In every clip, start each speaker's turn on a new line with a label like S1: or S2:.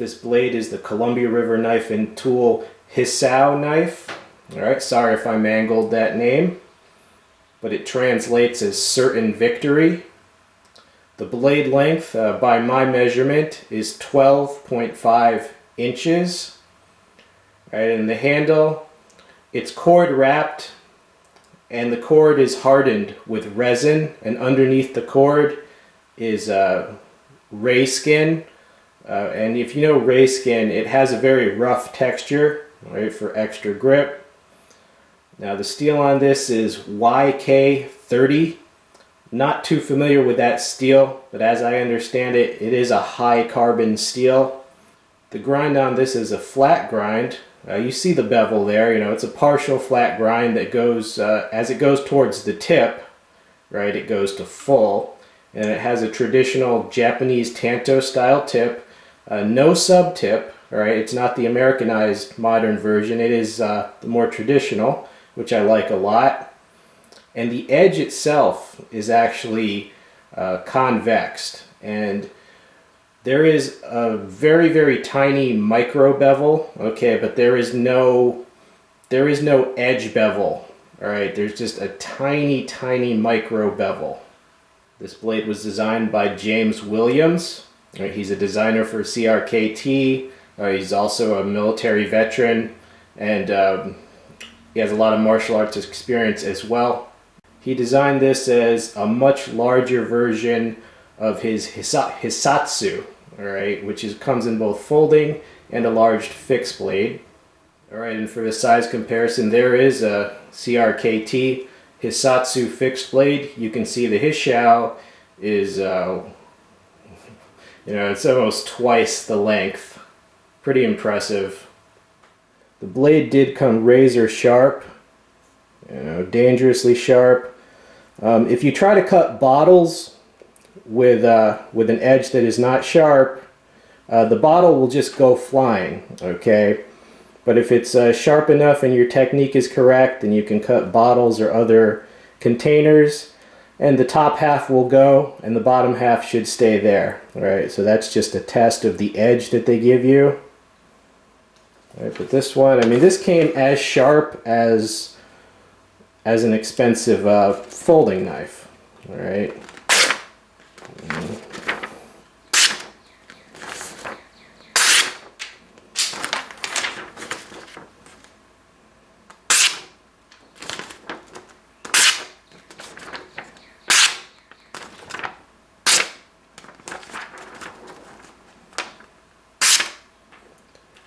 S1: This blade is the Columbia River Knife and Tool Hisshou knife. Alright, sorry if I mangled that name, but it translates as certain victory. The blade length, by my measurement, is 12.5 inches. Right, and the handle, it's cord wrapped, and the cord is hardened with resin, and underneath the cord is ray skin. And if you know ray skin, it has a very rough texture, right, for extra grip. Now the steel on this is YK30. Not too familiar with that steel, but as I understand it, it is a high carbon steel. The grind on this is a flat grind. You see the bevel there, you know, it's a partial flat grind that goes, as it goes towards the tip, right, it goes to full. And it has a traditional Japanese Tanto style tip, no sub tip, right, it's not the Americanized modern version, it is the more traditional, which I like a lot. And the edge itself is actually convexed, and there is a very, very tiny micro bevel, okay, but there is no edge bevel. All right, there's just a tiny, tiny micro bevel. This blade was designed by James Williams. Right, he's a designer for CRKT. He's also a military veteran, and he has a lot of martial arts experience as well. He designed this as a much larger version of his Hissatsu, all right, which comes in both folding and a large fixed blade. All right, and for the size comparison, there is a CRKT Hissatsu fixed blade. You can see the Hisshou is, you know, it's almost twice the length. Pretty impressive. The blade did come razor sharp, you know, dangerously sharp. If you try to cut bottles with an edge that is not sharp, the bottle will just go flying, okay? But if it's sharp enough and your technique is correct, then you can cut bottles or other containers, and the top half will go and the bottom half should stay there. All right, so that's just a test of the edge that they give you. All right, but this one, I mean, this came as sharp as an expensive folding knife. All right.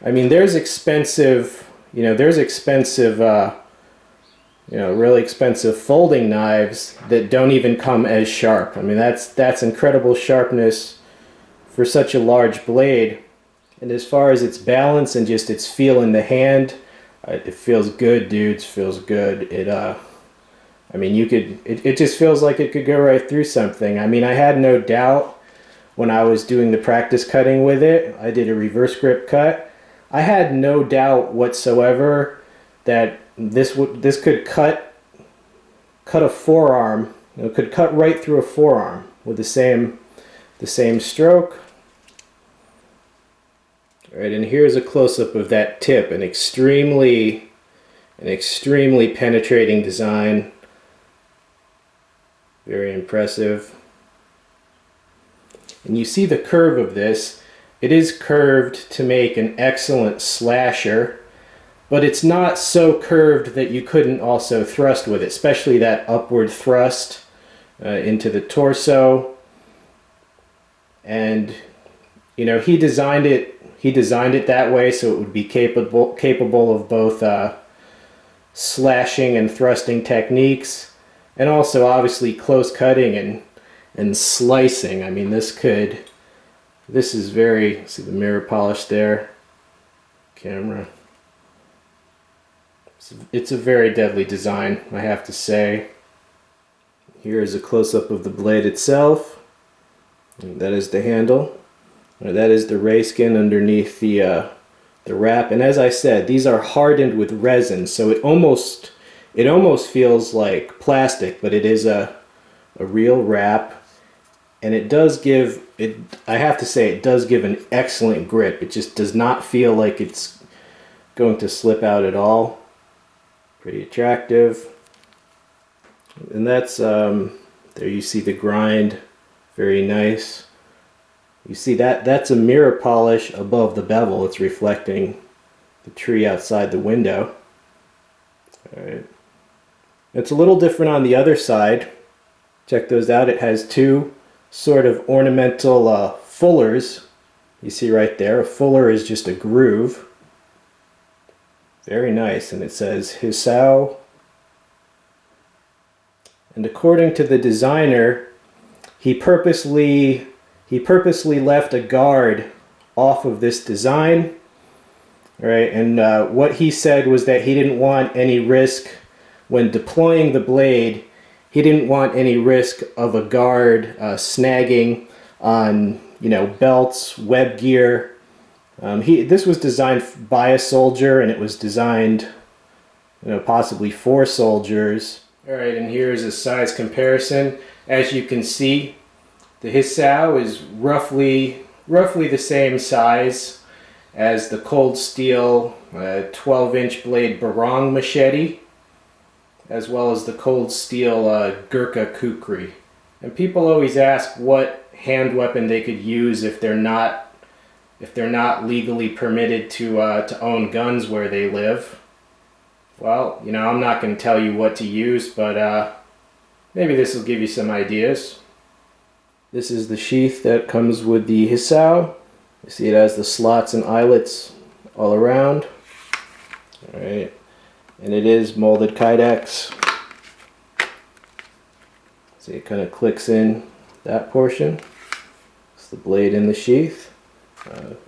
S1: I mean, there's expensive, you know, really expensive folding knives that don't even come as sharp. I mean, that's incredible sharpness for such a large blade. And as far as its balance and just its feel in the hand, it feels good, dudes. Feels good. I mean, it just feels like it could go right through something. I mean, I had no doubt when I was doing the practice cutting with it. I did a reverse grip cut. I had no doubt whatsoever that this could cut a forearm. It could cut right through a forearm with the same stroke. All right, and here's a close-up of that tip. An extremely penetrating design. Very impressive. And you see the curve of this. It is curved to make an excellent slasher, but it's not so curved that you couldn't also thrust with it, especially that upward thrust into the torso. And you know, he designed it that way so it would be capable of both slashing and thrusting techniques, and also obviously close cutting and slicing. I mean, this is very, see the mirror polish there, camera. It's a very deadly design, I have to say. Here is a close-up of the blade itself. And that is the handle. That is the ray skin underneath the wrap. And as I said, these are hardened with resin, so it almost feels like plastic, but it is a real wrap. And it does give it, I have to say, it does give an excellent grip. It just does not feel like it's going to slip out at all. Pretty attractive. And that's there you see the grind, very nice. You see that's a mirror polish above the bevel. It's reflecting the tree outside the window. All right. It's a little different on the other side. Check those out. It has two sort of ornamental fullers. You see right there, a fuller is just a groove. Very nice, and it says Hisshou. And according to the designer, he purposely left a guard off of this design. All right, and what he said was that he didn't want any risk when deploying the blade. He didn't want any risk of a guard snagging on, you know, belts, web gear. This was designed by a soldier, and it was designed, you know, possibly for soldiers. All right, and here's a size comparison. As you can see, the Hisshou is roughly the same size as the Cold Steel 12-inch blade barong machete, as well as the Cold Steel Gurkha kukri. And people always ask what hand weapon they could use if they're not legally permitted to own guns where they live. Well, you know, I'm not going to tell you what to use, but maybe this will give you some ideas. This is the sheath that comes with the Hisshou. You see it has the slots and eyelets all around. All right, and it is molded Kydex. See, it kind of clicks in that portion. It's the blade in the sheath.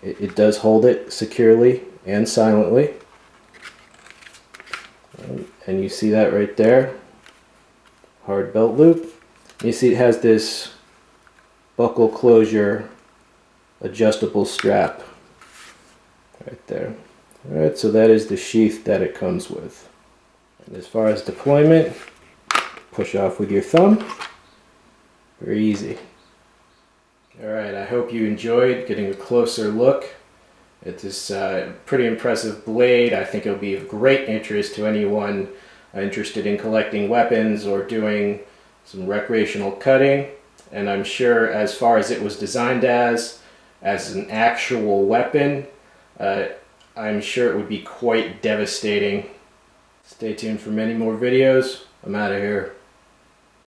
S1: It does hold it securely and silently. And you see that right there. Hard belt loop. You see it has this buckle closure adjustable strap right there. Alright, so that is the sheath that it comes with. And as far as deployment, push off with your thumb. Very easy. Alright, I hope you enjoyed getting a closer look at this pretty impressive blade. I think it'll be of great interest to anyone interested in collecting weapons or doing some recreational cutting. And I'm sure, as far as it was designed as an actual weapon, I'm sure it would be quite devastating. Stay tuned for many more videos. I'm out of here.